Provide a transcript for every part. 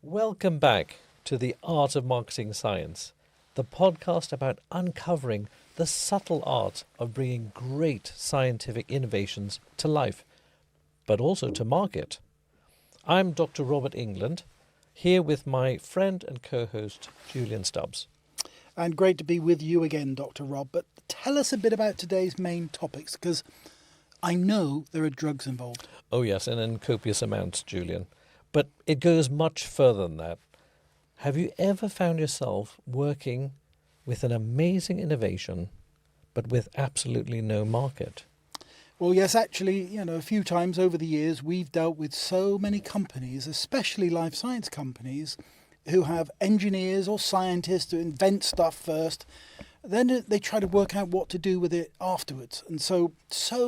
Welcome back to The Art of Marketing Science, the podcast about uncovering the subtle art of bringing great scientific innovations to life, but also to market. I'm Dr. Robert England, here with my friend and co-host Julian Stubbs. And great to be with you again, Dr. Rob. But tell us a bit about today's main topics, because I know there are drugs involved. Oh yes, and in copious amounts, Julian. But it goes much further than that. Have you ever found yourself working with an amazing innovation, but with absolutely no market? Well, yes, actually, a few times over the years, we've dealt with so many companies, especially life science companies, who have engineers or scientists who invent stuff first. Then they try to work out what to do with it afterwards. And so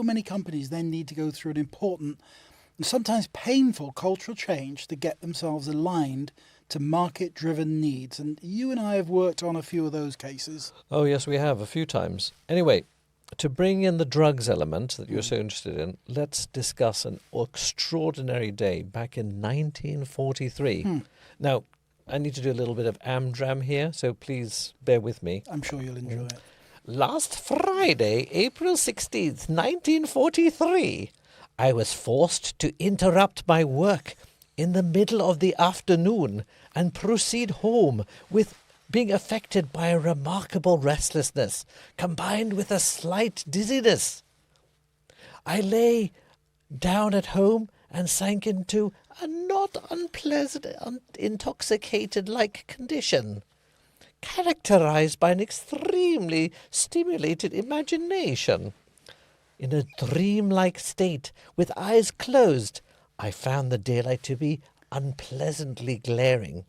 many companies then need to go through an important and sometimes painful cultural change to get themselves aligned to market-driven needs. And you and I have worked on a few of those cases. Oh, yes, we have, a few times. Anyway, to bring in the drugs element that you're so interested in, let's discuss an extraordinary day back in 1943. Now, I need to do a little bit of Amdram here, so please bear with me. I'm sure you'll enjoy it. Last Friday, April 16th, 1943, I was forced to interrupt my work in the middle of the afternoon and proceed home with being affected by a remarkable restlessness combined with a slight dizziness. I lay down at home and sank into a not unpleasant, intoxicated-like condition, characterized by an extremely stimulated imagination. In a dreamlike state, with eyes closed, I found the daylight to be unpleasantly glaring.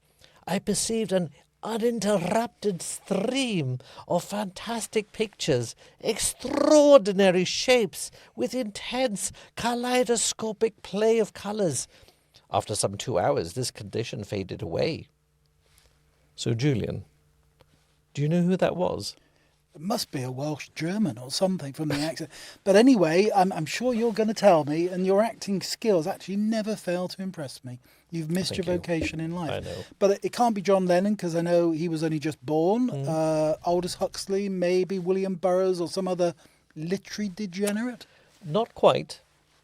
I perceived an uninterrupted stream of fantastic pictures, extraordinary shapes with intense kaleidoscopic play of colours. After some 2 hours, this condition faded away. So, Julian, do you know who that was? It must be a Welsh German or something from the accent. But anyway, I'm sure you're going to tell me, and your acting skills actually never fail to impress me. You've missed your vocation in life. I know. But it can't be John Lennon, because I know he was only just born. Aldous Huxley, maybe William Burroughs or some other literary degenerate? Not quite.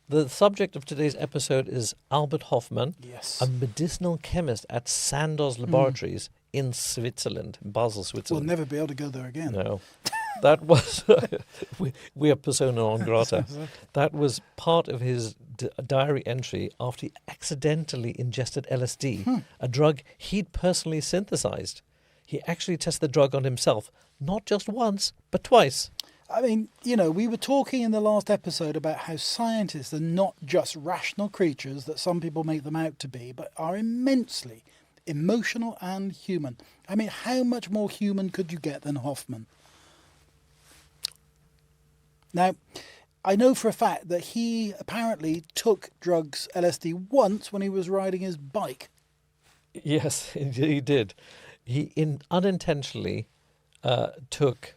The subject of today's episode is Albert Hofmann, Yes. a medicinal chemist at Sandoz Laboratories in Switzerland, Basel, We'll Switzerland. never be able to go there again. No. That was, we are persona non grata. That was part of his diary entry after he accidentally ingested LSD, a drug he'd personally synthesized. He actually tested the drug on himself, not just once, but twice. I mean, we were talking in the last episode about how scientists are not just rational creatures that some people make them out to be, but are immensely emotional and human. I mean, how much more human could you get than Hofmann? Now, I know for a fact that he apparently took drugs, LSD, once when he was riding his bike. Yes, he did. He unintentionally took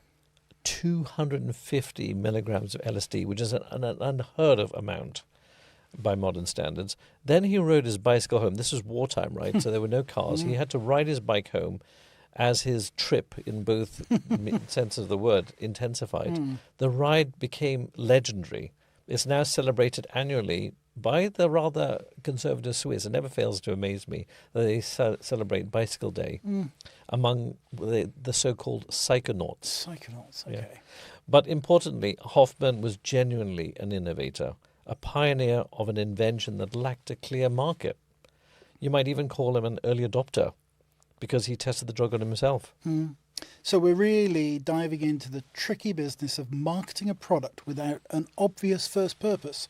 250 milligrams of LSD, which is an unheard of amount by modern standards. Then he rode his bicycle home. This was wartime, right? So there were no cars. He had to ride his bike home as his trip, in both sense of the word, intensified. The ride became legendary. It's now celebrated annually by the rather conservative Swiss. It never fails to amaze me that they celebrate Bicycle Day among the so-called psychonauts. Psychonauts, okay. Yeah. But importantly, Hofmann was genuinely an innovator, a pioneer of an invention that lacked a clear market. You might even call him an early adopter, because he tested the drug on himself. So we're really diving into the tricky business of marketing a product without an obvious first purpose.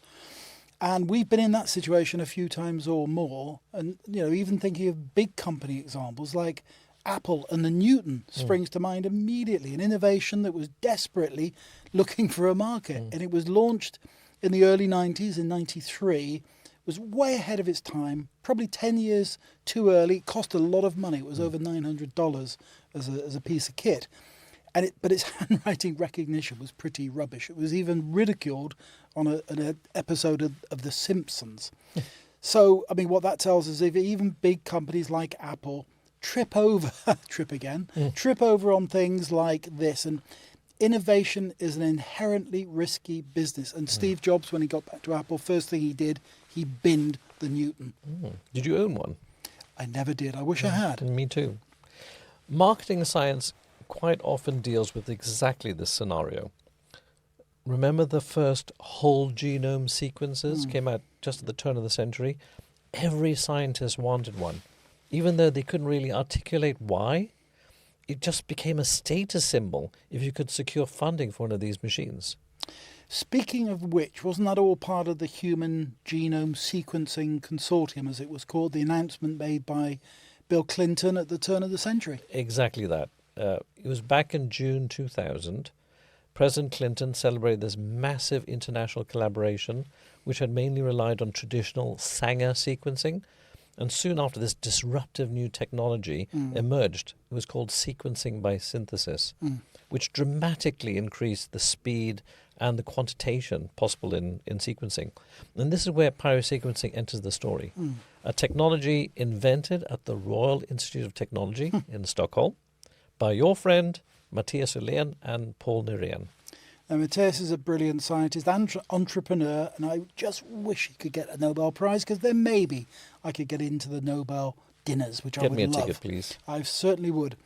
And we've been in that situation a few times or more. And, even thinking of big company examples like Apple and the Newton springs to mind immediately. An innovation that was desperately looking for a market. And it was launched in the early 90s, in 93. Was way ahead of its time, probably 10 years too early. It cost a lot of money. It was over $900 as a piece of kit. But its handwriting recognition was pretty rubbish. It was even ridiculed on an episode of The Simpsons. So, I mean, what that tells us, if even big companies like Apple trip over on things like this, and innovation is an inherently risky business. And Steve Jobs, when he got back to Apple, first thing he did, he binned the Newton. Did you own one? I never did. I wish I had. Me too. Marketing science quite often deals with exactly this scenario. Remember the first whole genome sequences came out just at the turn of the century? Every scientist wanted one. Even though they couldn't really articulate why, it just became a status symbol if you could secure funding for one of these machines. Speaking of which, wasn't that all part of the Human Genome Sequencing Consortium, as it was called, the announcement made by Bill Clinton at the turn of the century? Exactly that. It was back in June 2000. President Clinton celebrated this massive international collaboration, which had mainly relied on traditional Sanger sequencing. And soon after, this disruptive new technology emerged. It was called sequencing by synthesis, which dramatically increased the speed and the quantitation possible in sequencing. And this is where pyrosequencing enters the story. A technology invented at the Royal Institute of Technology in Stockholm by your friend Matthias Ullén and Paul Nyrén. Now, Matthias is a brilliant scientist and entrepreneur, and I just wish he could get a Nobel Prize, because then maybe I could get into the Nobel dinners, which I would love. Get me a ticket, please. I certainly would.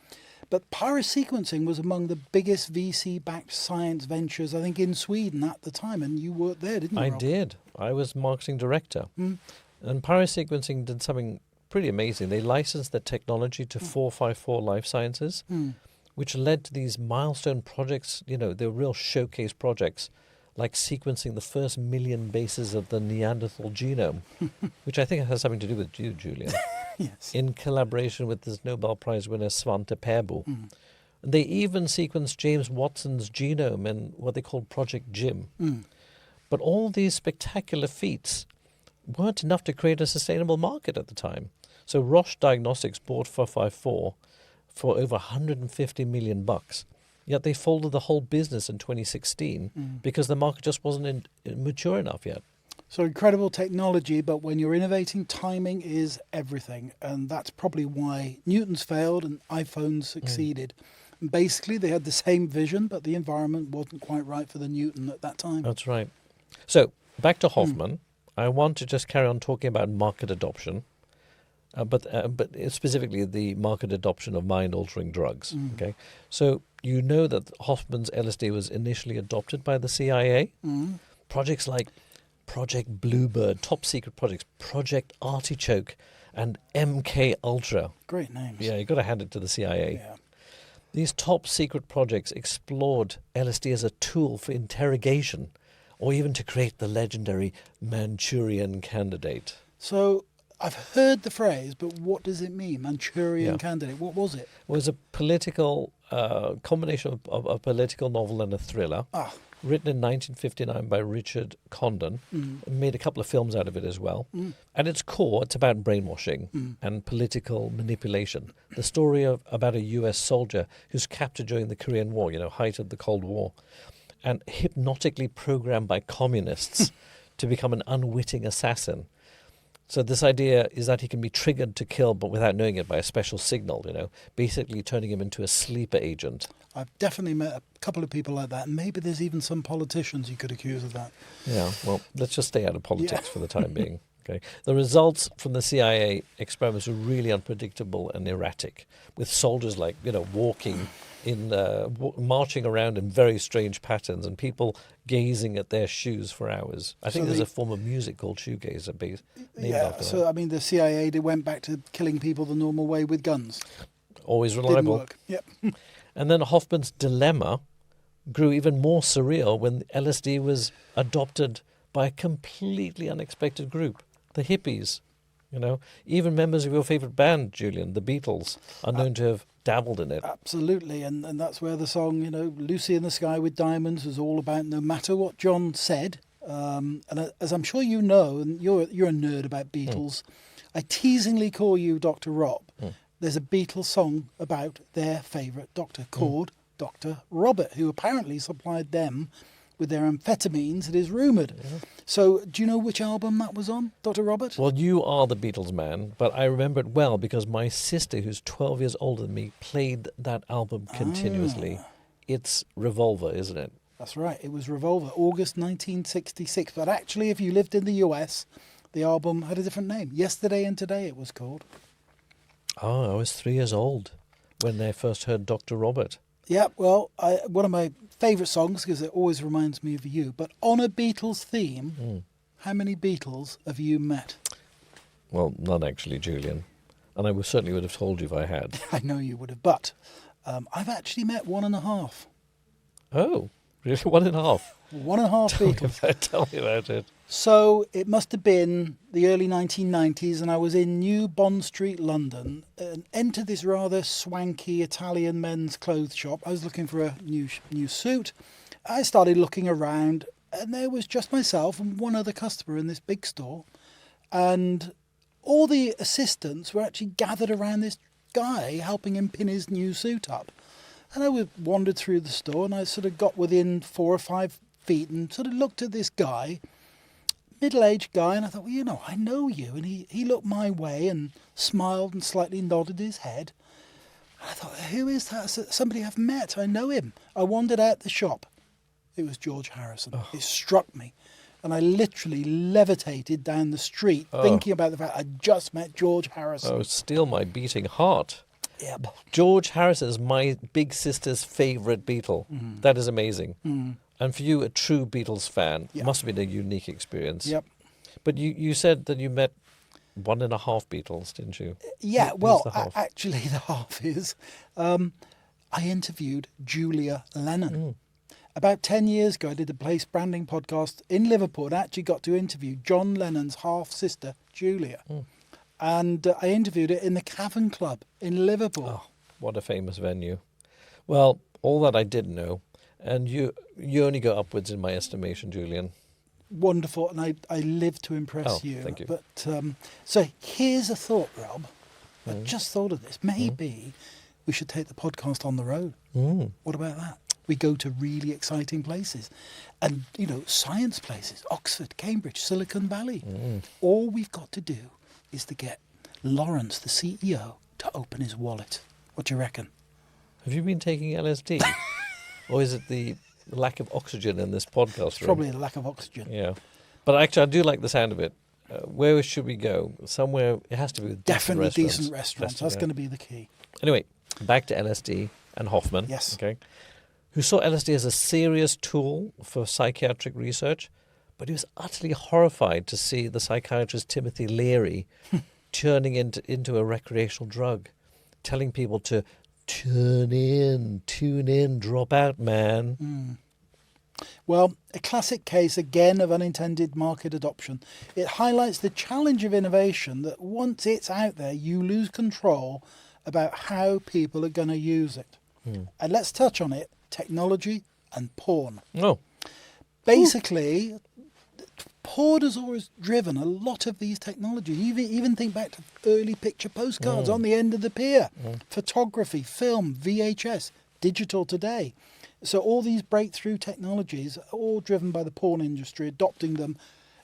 But pyrosequencing was among the biggest VC-backed science ventures, I think, in Sweden at the time, and you worked there, didn't you, I Rob? did. I was marketing director. And pyrosequencing did something pretty amazing. They licensed the technology to 454 Life Sciences, which led to these milestone projects. You know, they were real showcase projects, like sequencing the first 1 million bases of the Neanderthal genome, which I think has something to do with you, Julian. Yes. In collaboration with this Nobel Prize winner Svante Pääbo. They even sequenced James Watson's genome in what they called Project Jim. But all these spectacular feats weren't enough to create a sustainable market at the time. So Roche Diagnostics bought 454 for over $150 million. Yet they folded the whole business in 2016 because the market just wasn't mature enough yet. So incredible technology, but when you're innovating, timing is everything. And that's probably why Newton's failed and iPhones succeeded. And basically, they had the same vision, but the environment wasn't quite right for the Newton at that time. That's right. So back to Hoffman. I want to just carry on talking about market adoption, but specifically the market adoption of mind-altering drugs. Okay, so you know that Hoffman's LSD was initially adopted by the CIA. Projects like Project Bluebird, top secret projects, Project Artichoke, and MK Ultra. Great names. Yeah, you've got to hand it to the CIA. Yeah. These top secret projects explored LSD as a tool for interrogation, or even to create the legendary Manchurian Candidate. So I've heard the phrase, but what does it mean, Manchurian Candidate? What was it? It was a political combination of a political novel and a thriller, written in 1959 by Richard Condon, made a couple of films out of it as well. At its core, it's about brainwashing and political manipulation. The story about a US soldier who's captured during the Korean War, height of the Cold War, and hypnotically programmed by communists to become an unwitting assassin. So this idea is that he can be triggered to kill, but without knowing it, by a special signal, basically turning him into a sleeper agent. I've definitely met a couple of people like that, and maybe there's even some politicians you could accuse of that. Yeah, well, let's just stay out of politics for the time being. Okay. The results from the CIA experiments were really unpredictable and erratic, with soldiers walking in, marching around in very strange patterns, and people gazing at their shoes for hours. I think there's a form of music called shoegazer named after that. So I mean, the CIA, they went back to killing people the normal way with guns. Always reliable. Didn't work. Yep. And then Hoffman's dilemma grew even more surreal when LSD was adopted by a completely unexpected group, the hippies. Even members of your favourite band, Julian, the Beatles, are known to have dabbled in it. Absolutely, and that's where the song, Lucy in the Sky with Diamonds was all about. No matter what John said, and as I'm sure you know, and you're a nerd about Beatles, I teasingly call you Dr. Rob. There's a Beatles song about their favourite doctor called Dr. Robert, who apparently supplied them with their amphetamines, it is rumoured. Yeah. So do you know which album that was on, Dr. Robert? Well, you are the Beatles man, but I remember it well because my sister, who's 12 years older than me, played that album continuously. It's Revolver, isn't it? That's right, it was Revolver, August 1966. But actually, if you lived in the US, the album had a different name. Yesterday and Today it was called. Oh, I was 3 years old when I first heard Dr. Robert. Yeah, well, one of my favourite songs, because it always reminds me of you. But on a Beatles theme, how many Beatles have you met? Well, none actually, Julian. And I certainly would have told you if I had. I know you would have, but I've actually met 1.5. Oh, really? 1.5? 1.5 Beatles. Tell me about it. So it must have been the early 1990s, and I was in New Bond Street, London, and entered this rather swanky Italian men's clothes shop. I was looking for a new suit. I started looking around, and there was just myself and one other customer in this big store, and all the assistants were actually gathered around this guy, helping him pin his new suit up. And I wandered through the store, and I sort of got within 4 or 5 feet and sort of looked at this guy, middle-aged guy, and I thought, well, you know, I know you. And he looked my way and smiled and slightly nodded his head. And I thought, who is that? Somebody I've met. I know him. I wandered out the shop. It was George Harrison. Oh. It struck me. And I literally levitated down the street thinking about the fact I just met George Harrison. Oh, still my beating heart. Yep. George Harrison is my big sister's favourite Beatle. Mm. That is amazing. Mm. And for you, a true Beatles fan, must have been a unique experience. Yep. But you said that you met 1.5 Beatles, didn't you? Yeah, well, actually the half is I interviewed Julia Lennon. Mm. About 10 years ago, I did the Place Branding podcast in Liverpool and actually got to interview John Lennon's half-sister, Julia. Mm. And I interviewed her in the Cavern Club in Liverpool. Oh, what a famous venue. Well, all that I didn't know. And you only go upwards in my estimation, Julian. Wonderful, and I live to impress you. Thank you. But so here's a thought, Rob. I just thought of this. Maybe we should take the podcast on the road. Mm. What about that? We go to really exciting places, and science places: Oxford, Cambridge, Silicon Valley. Mm. All we've got to do is to get Lawrence, the CEO, to open his wallet. What do you reckon? Have you been taking LSD? Or is it the lack of oxygen in this podcast room? Probably the lack of oxygen. Yeah. But actually, I do like the sound of it. Where should we go? Somewhere, it has to be with definitely decent restaurants. That's going to be the key. Anyway, back to LSD and Hoffman. Yes. Okay. Who saw LSD as a serious tool for psychiatric research, but he was utterly horrified to see the psychiatrist Timothy Leary turning into a recreational drug, telling people to tune in, drop out, man. Mm. Well, a classic case again of unintended market adoption. It highlights the challenge of innovation that once it's out there, you lose control about how people are going to use it. Mm. And let's touch on it, technology and porn. Oh. Basically, porn has always driven a lot of these technologies. Even think back to early picture postcards on the end of the pier. Photography, film, VHS, digital today. So all these breakthrough technologies are all driven by the porn industry, adopting them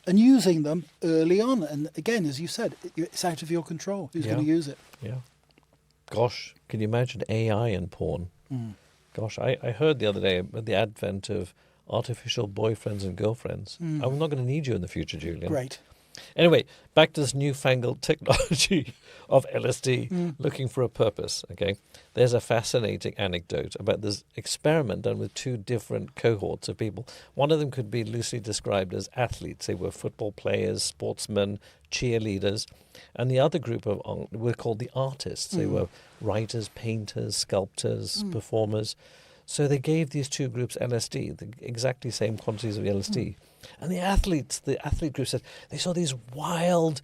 and using them early on. And again, as you said, it's out of your control. Who's going to use it? Yeah. Gosh, can you imagine AI and porn? Mm. Gosh, I heard the other day about the advent of artificial boyfriends and girlfriends. I'm not going to need you in the future, Julian. Great. Anyway, back to this newfangled technology of LSD looking for a purpose, okay? There's a fascinating anecdote about this experiment done with 2 different cohorts of people. One of them could be loosely described as athletes. They were football players, sportsmen, cheerleaders. And the other group were called the artists. They were writers, painters, sculptors, performers. So they gave these 2 groups LSD, the exactly same quantities of LSD. And the athlete group said they saw these wild,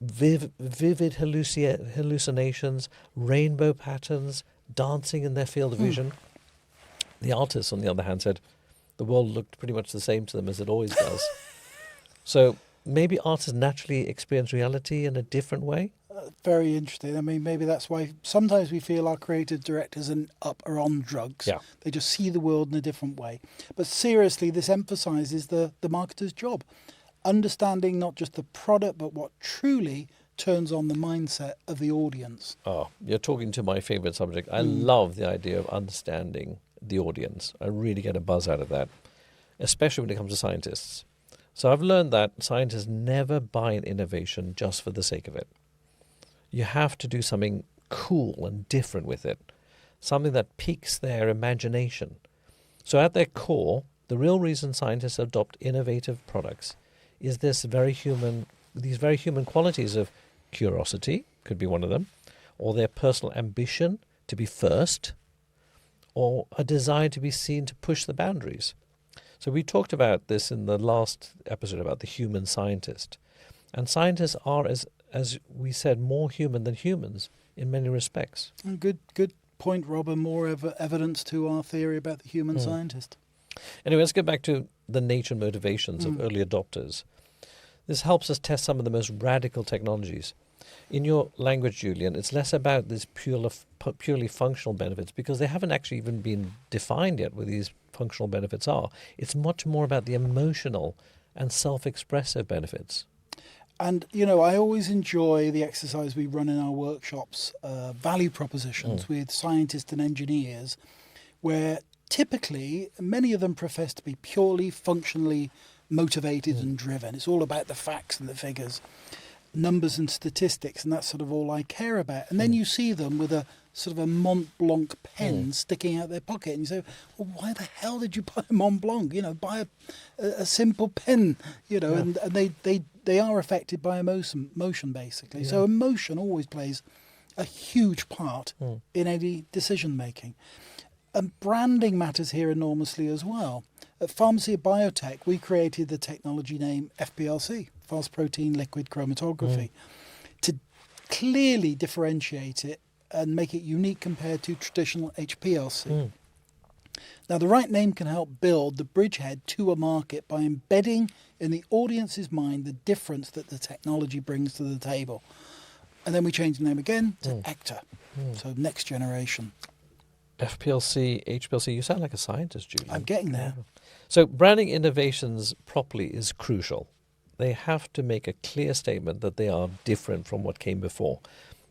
vivid hallucinations, rainbow patterns, dancing in their field of vision. The artists, on the other hand, said the world looked pretty much the same to them as it always does. So maybe artists naturally experience reality in a different way? Very interesting. I mean, maybe that's why sometimes we feel our creative directors are on drugs. Yeah. They just see the world in a different way. But seriously, this emphasizes the marketer's job. Understanding not just the product, but what truly turns on the mindset of the audience. Oh, you're talking to my favorite subject. I love the idea of understanding the audience. I really get a buzz out of that, especially when it comes to scientists. So I've learned that scientists never buy an innovation just for the sake of it. You have to do something cool and different with it, something that piques their imagination. So at their core, the real reason scientists adopt innovative products is these very human qualities of curiosity, could be one of them, or their personal ambition to be first, or a desire to be seen to push the boundaries. So we talked about this in the last episode about the human scientist. And scientists are, as we said, more human than humans in many respects. Good point, Rob, and more evidence to our theory about the human scientist. Anyway, let's get back to the nature and motivations of early adopters. This helps us test some of the most radical technologies. In your language, Julian, it's less about these purely functional benefits, because they haven't actually even been defined yet what these functional benefits are. It's much more about the emotional and self-expressive benefits. And, you know, I always enjoy the exercise we run in our workshops, value propositions with scientists and engineers, where typically many of them profess to be purely functionally motivated and driven. It's all about the facts and the figures, numbers and statistics, and that's sort of all I care about. And then you see them with a sort of a Mont Blanc pen sticking out their pocket, and you say, well, why the hell did you buy a Mont Blanc? You know, buy a simple pen, you know, and they are affected by emotion basically. Yeah. So emotion always plays a huge part in any decision making. And branding matters here enormously as well. At Pharmacy Biotech, we created the technology name FPLC, Fast Protein Liquid Chromatography, to clearly differentiate it and make it unique compared to traditional HPLC. Now, the right name can help build the bridgehead to a market by embedding in the audience's mind the difference that the technology brings to the table. And then we change the name again to Ecta, so next generation. FPLC, HPLC, you sound like a scientist, Julian. I'm getting there. So branding innovations properly is crucial. They have to make a clear statement that they are different from what came before.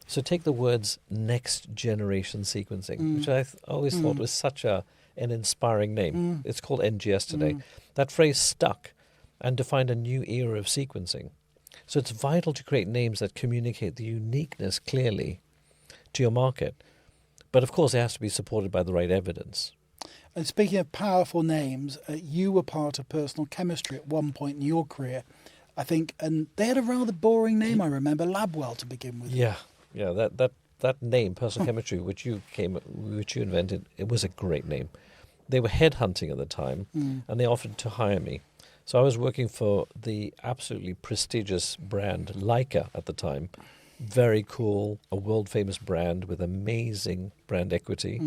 So take the words next generation sequencing, which I always thought was such an inspiring name. It's called NGS today. That phrase stuck and defined a new era of sequencing. So it's vital to create names that communicate the uniqueness clearly to your market. But of course, it has to be supported by the right evidence. And speaking of powerful names, you were part of Personal Chemistry at one point in your career, I think, and they had a rather boring name, I remember, Labwell to begin with. Yeah, that name, Personal Chemistry, which you invented, it was a great name. They were headhunting at the time, and they offered to hire me. So I was working for the absolutely prestigious brand Leica at the time. Very cool, a world-famous brand with amazing brand equity.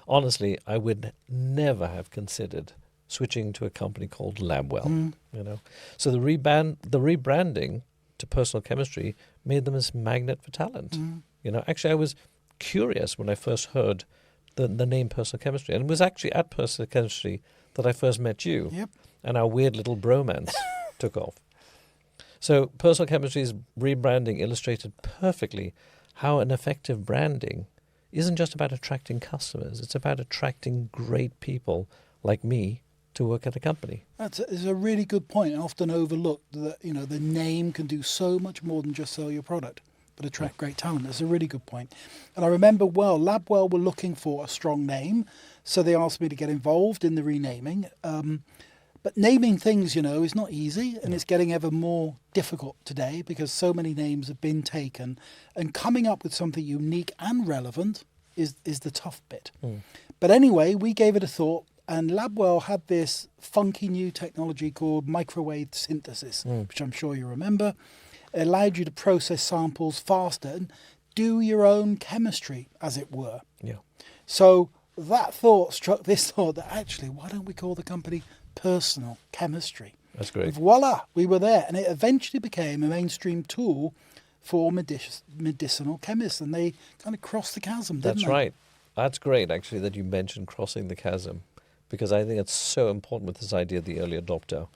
Honestly, I would never have considered switching to a company called Labwell. You know, so the rebranding to Personal Chemistry made them this magnet for talent. You know, actually, I was curious when I first heard the name Personal Chemistry, and it was actually at Personal Chemistry that I first met you, and our weird little bromance took off. So Personal Chemistry's rebranding illustrated perfectly how an effective branding isn't just about attracting customers. It's about attracting great people like me to work at a company. That's a really good point, and often overlooked that, you know, the name can do so much more than just sell your product, but attract great talent. That's a really good point. And I remember well, Labwell were looking for a strong name, so they asked me to get involved in the renaming. But naming things, you know, is not easy, and it's getting ever more difficult today because so many names have been taken, and coming up with something unique and relevant is the tough bit. But anyway, we gave it a thought, and Labwell had this funky new technology called microwave synthesis, which I'm sure you remember. It allowed you to process samples faster and do your own chemistry, as it were. So that thought struck this thought that actually, why don't we call the company Personal Chemistry? That's great. And voila, we were there. And it eventually became a mainstream tool for medicinal chemists, and they kind of crossed the chasm, didn't That's they? right. That's great, actually, that you mentioned crossing the chasm, because I think it's so important with this idea of the early adopter.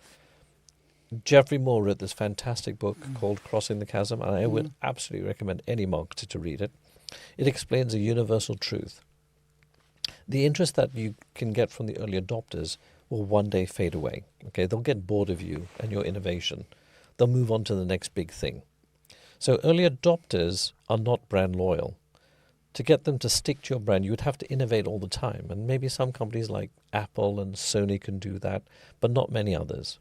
Geoffrey Moore wrote this fantastic book called Crossing the Chasm, and I would absolutely recommend any marketer to read it. It explains a universal truth. The interest that you can get from the early adopters will one day fade away. Okay, they'll get bored of you and your innovation. They'll move on to the next big thing. So early adopters are not brand loyal. To get them to stick to your brand, you would have to innovate all the time. And maybe some companies like Apple and Sony can do that, but not many others.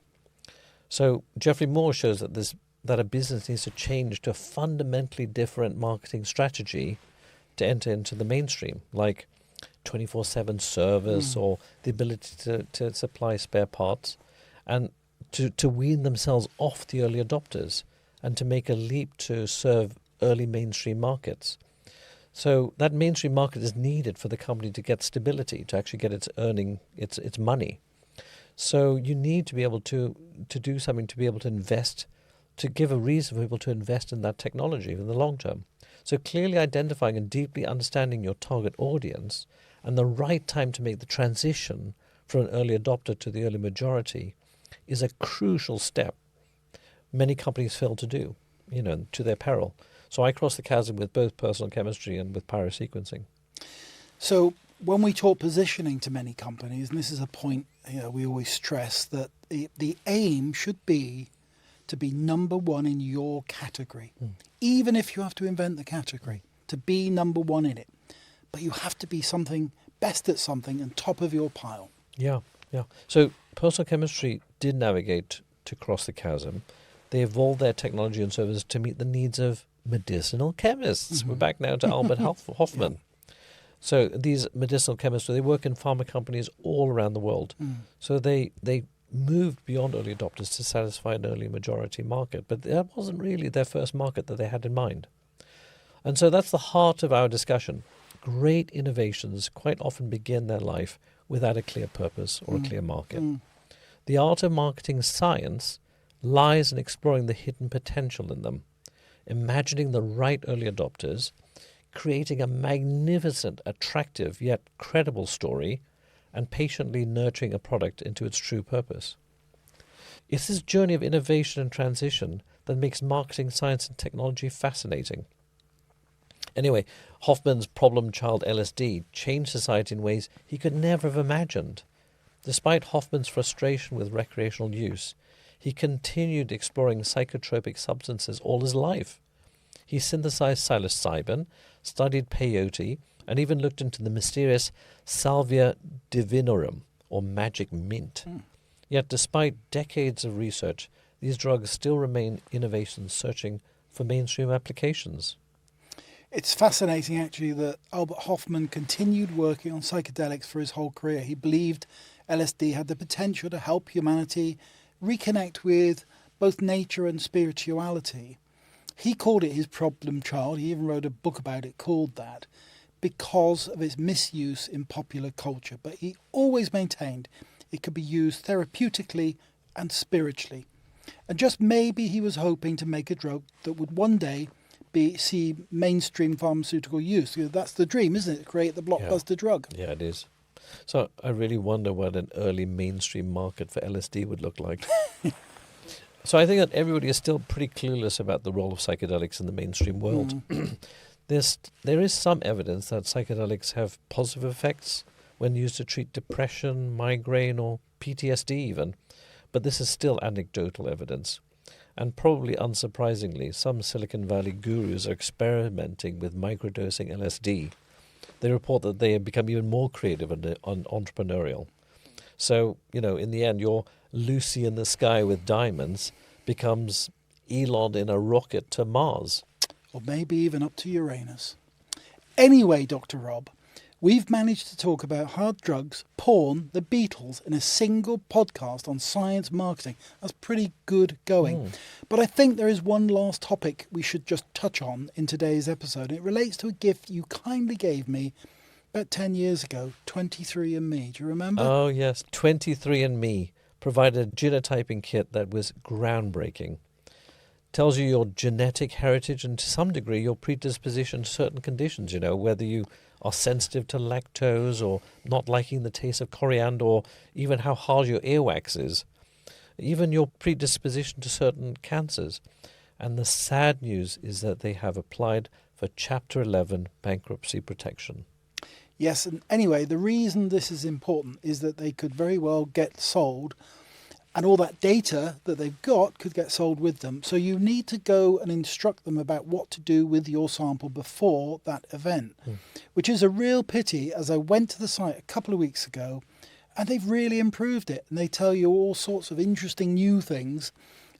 So Geoffrey Moore shows that a business needs to change to a fundamentally different marketing strategy to enter into the mainstream, like 24/7 service or the ability to supply spare parts, and to wean themselves off the early adopters and to make a leap to serve early mainstream markets. So that mainstream market is needed for the company to get stability, to actually get its earning its money. So you need to be able to do something, to be able to invest, to give a reason for people to invest in that technology in the long term. So clearly identifying and deeply understanding your target audience and the right time to make the transition from an early adopter to the early majority is a crucial step many companies fail to do, to their peril. So I cross the chasm with both personal chemistry and with pyrosequencing. So when we talk positioning to many companies, and this is a point we always stress, that the aim should be to be number one in your category, even if you have to invent the category, to be number one in it. But you have to be best at something and top of your pile. Yeah. So personal chemistry did navigate to cross the chasm. They evolved their technology and services to meet the needs of medicinal chemists. We're back now to Albert Hoffman. So these medicinal chemists, they work in pharma companies all around the world. So they moved beyond early adopters to satisfy an early majority market. But that wasn't really their first market that they had in mind. And so that's the heart of our discussion. Great innovations quite often begin their life without a clear purpose or a clear market. The art of marketing science lies in exploring the hidden potential in them, imagining the right early adopters, creating a magnificent, attractive, yet credible story, and patiently nurturing a product into its true purpose. It's this journey of innovation and transition that makes marketing science and technology fascinating. Anyway, Hoffman's problem child LSD changed society in ways he could never have imagined. Despite Hoffman's frustration with recreational use, he continued exploring psychotropic substances all his life. He synthesized psilocybin, studied peyote, and even looked into the mysterious salvia divinorum, or magic mint. Yet despite decades of research, these drugs still remain innovations searching for mainstream applications. It's fascinating, actually, that Albert Hoffman continued working on psychedelics for his whole career. He believed LSD had the potential to help humanity reconnect with both nature and spirituality. He called it his problem child. He even wrote a book about it called that, because of its misuse in popular culture. But he always maintained it could be used therapeutically and spiritually. And just maybe he was hoping to make a drug that would one day see mainstream pharmaceutical use. That's the dream, isn't it? Create the blockbuster drug. Yeah, it is. So I really wonder what an early mainstream market for LSD would look like. So I think that everybody is still pretty clueless about the role of psychedelics in the mainstream world. There is some evidence that psychedelics have positive effects when used to treat depression, migraine, or PTSD even. But this is still anecdotal evidence. And probably unsurprisingly, some Silicon Valley gurus are experimenting with microdosing LSD. They report that they have become even more creative and entrepreneurial. So, in the end, your Lucy in the sky with diamonds becomes Elon in a rocket to Mars. Or maybe even up to Uranus. Anyway, Dr. Rob, we've managed to talk about hard drugs, porn, the Beatles in a single podcast on science marketing. That's pretty good going. But I think there is one last topic we should just touch on in today's episode. It relates to a gift you kindly gave me about 10 years ago, 23andMe. Do you remember? Oh, yes. 23andMe provided a genotyping kit that was groundbreaking. tells you your genetic heritage and to some degree your predisposition to certain conditions, whether you are sensitive to lactose or not liking the taste of coriander or even how hard your earwax is, even your predisposition to certain cancers. And the sad news is that they have applied for Chapter 11 bankruptcy protection. Yes, and anyway, the reason this is important is that they could very well get sold, and all that data that they've got could get sold with them. So you need to go and instruct them about what to do with your sample before that event, which is a real pity, as I went to the site a couple of weeks ago, and they've really improved it. And they tell you all sorts of interesting new things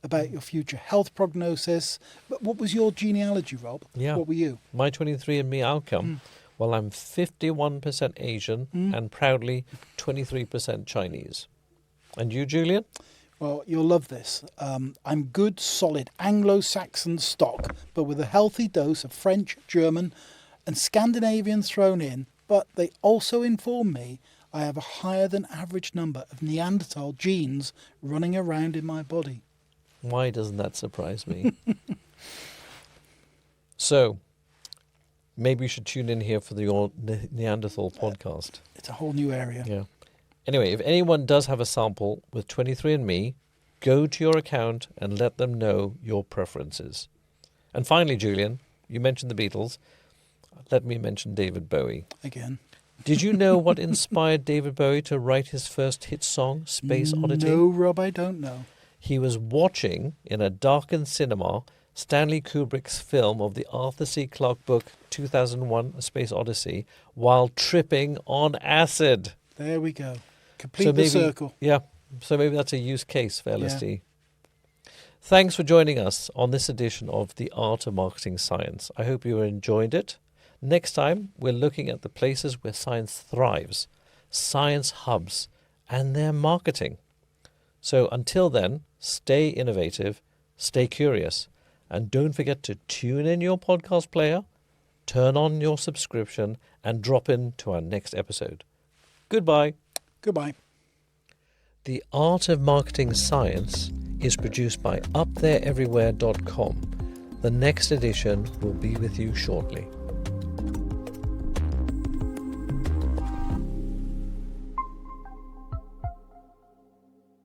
about your future health prognosis. But what was your genealogy, Rob? Yeah. What were you? My 23andMe outcome, well, I'm 51% Asian and proudly 23% Chinese. And you, Julian? Well, you'll love this. I'm good, solid Anglo-Saxon stock, but with a healthy dose of French, German and Scandinavian thrown in. But they also inform me I have a higher than average number of Neanderthal genes running around in my body. Why doesn't that surprise me? So, maybe you should tune in here for the Neanderthal podcast. It's a whole new area. Yeah. Anyway, if anyone does have a sample with 23andMe, go to your account and let them know your preferences. And finally, Julian, you mentioned the Beatles. Let me mention David Bowie. Again. Did you know what inspired David Bowie to write his first hit song, Space Oddity? No, Rob, I don't know. He was watching, in a darkened cinema, Stanley Kubrick's film of the Arthur C. Clarke book 2001, A Space Odyssey, while tripping on acid. There we go. Complete the circle. Yeah, so maybe that's a use case for LSD. Yeah. Thanks for joining us on this edition of The Art of Marketing Science. I hope you enjoyed it. Next time, we're looking at the places where science thrives, science hubs, and their marketing. So until then, stay innovative, stay curious, and don't forget to tune in your podcast player, turn on your subscription, and drop in to our next episode. Goodbye. Goodbye. The Art of Marketing Science is produced by upthereeverywhere.com. The next edition will be with you shortly.